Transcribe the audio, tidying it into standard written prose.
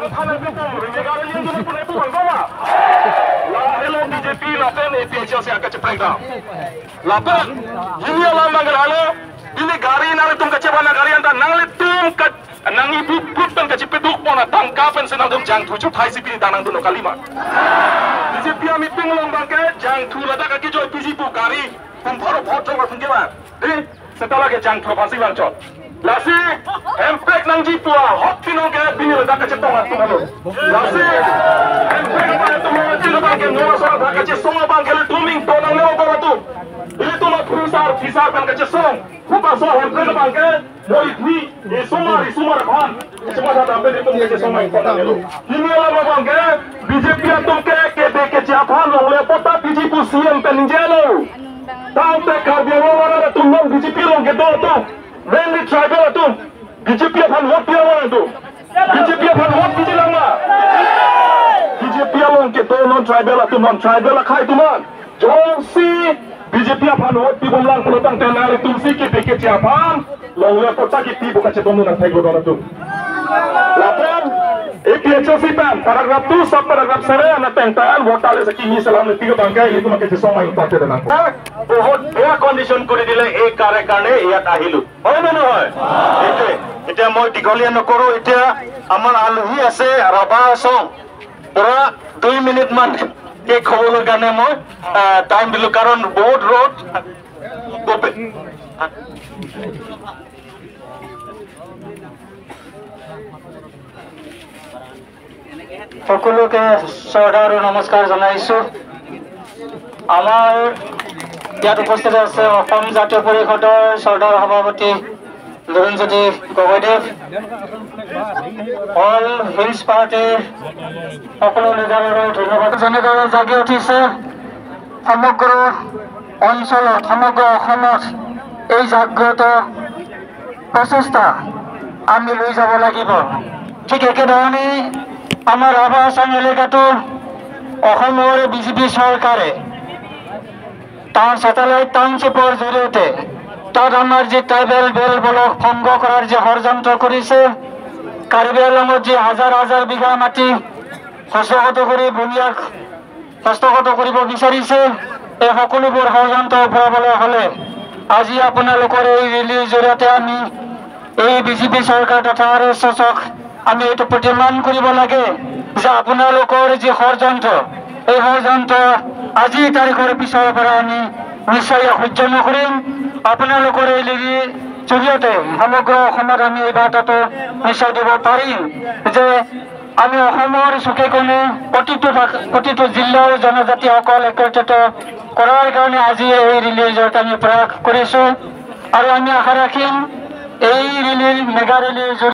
Hello BJP lapen APHL se akan cepat dah. Lapen ini alam mangal halo ini gari nang tum kecewana gari anda nang tum kat nang ibu putang kecipeduk pona tangkapan senang dum jang tujuh thai sipi tanang duno kalima. BJP meeting long bangke jang tu lada kaki joy BJP gari kumparo botol berfungkewa. Setelah ke jang tu pasti bangcot. Lasi, empek nang jipua, hot kino ke bini lada kecetongan tu malu. Lasi, empek apa itu mengacil bangke nora soal dah kecesonga bangke le tuming tonang leo koratu. Ini tu mah perusahaan pisar kan kecesong. Kupa soal empek bangke, moi ni, sumar kan. Cuma dah sampai itu kecesonga itu tonang leo. Ini lah bangke, BJP atum ke keciapan long le pota BJP CM peninjelo. Tahu tak kerja orang ada tumbang BJP long ke tu. Mainly tribal itu, BJP akan vote dia orang itu, BJP akan vote BJP lama, BJP orang kita non tribal itu non tribal lah kaya itu man, jongsi BJP akan vote di bawah pelotong tenari tumsi kita siapa, lalu kota kita bukan cedongan nak tengok orang itu. Lapan, APHL sipan, paragraf 2 sampai paragraf 9 anak tentang votale sekini selama 3 bangkai itu makai sesama yang tak ada nak. बहुत बेया condition কৰি দিলে এই কাৰণে ইয়াত আহিলো হয় না নহয় এটা মই দিগলিয়া নকৰো এতিয়া আমাৰ আলহী আছে ৰাবা সং পুৰা 2 মিনিট মান কেক খাবলৈ কাৰণে মই টাইম দিলো কাৰণ বহুত ৰ'দ সকলোকে শ্ৰদ্ধা নমস্কাৰ জনাইছো আমাৰ ইয়াত উপস্থিত আছে অসম জাতীয় পৰিষদৰ চৰদাৰ সভাপতি লুৰিণজ্যোতি গগৈদেৱ অল হিলছ পাৰ্টিৰ সকলো লিডাৰক ধন্যবাদ যেনেদৰে জাগি উঠিছে সমগ্ৰ অঞ্চলত সমগ্ৰ অসমত এই জাগ্ৰত প্ৰচেষ্টা আমি লৈ যাব লাগিব ঠিক একেধৰণে আমাৰ ৰাভা আসাম এলেকাটো অসমৰ বিজেপি চৰকাৰে টাউন স্যাটেলাইট টাউনশিপৰ জৰিয়তে তাত আমাৰ যে ট্ৰাইবেল বেল ব্লক ভংগ কৰাৰ যে ষড়যন্ত্ৰ কৰিছে কাৰ্বি আংলঙত যে হাজাৰ হাজাৰ বিঘা মাটি হস্তগত কৰি বুনিয়াদ হস্তগত কৰিব বিচাৰিছে এই সকলোবোৰ ষড়যন্ত্ৰ উফৰাবলৈ হ'লে আজি আপোনালোকৰ এই ৰেলীৰ জৰিয়তে আমি এই বিজেপি চৰকাৰ তথা RSSক আমি এইটো প্ৰতিমান কৰিব লাগে যে আপোনালোকৰ যে ষড়যন্ত্ৰ এই ষড়যন্ত্ৰ আজি তাৰিখৰ পিছৰ পৰা আমি নিশ্চয় সহ্য নকৰিম আপোনালোকৰ এই ৰেলীৰ জৰিয়তে সমগ্ৰ অসমত আমি এই বাৰ্তাটো নিশ্চয় দিব পাৰিম যে আমি অসমৰ চুকে কোণে প্ৰতিটো জিলাৰ জনজাতিসকল একত্ৰিত কৰাৰ কাৰণে আজি এই ৰেলীৰ জৰিয়তে আমি প্ৰয়াস কৰিছো আৰু আমি আশা ৰাখিম এই ৰেলীৰ মেগা ৰেলীৰ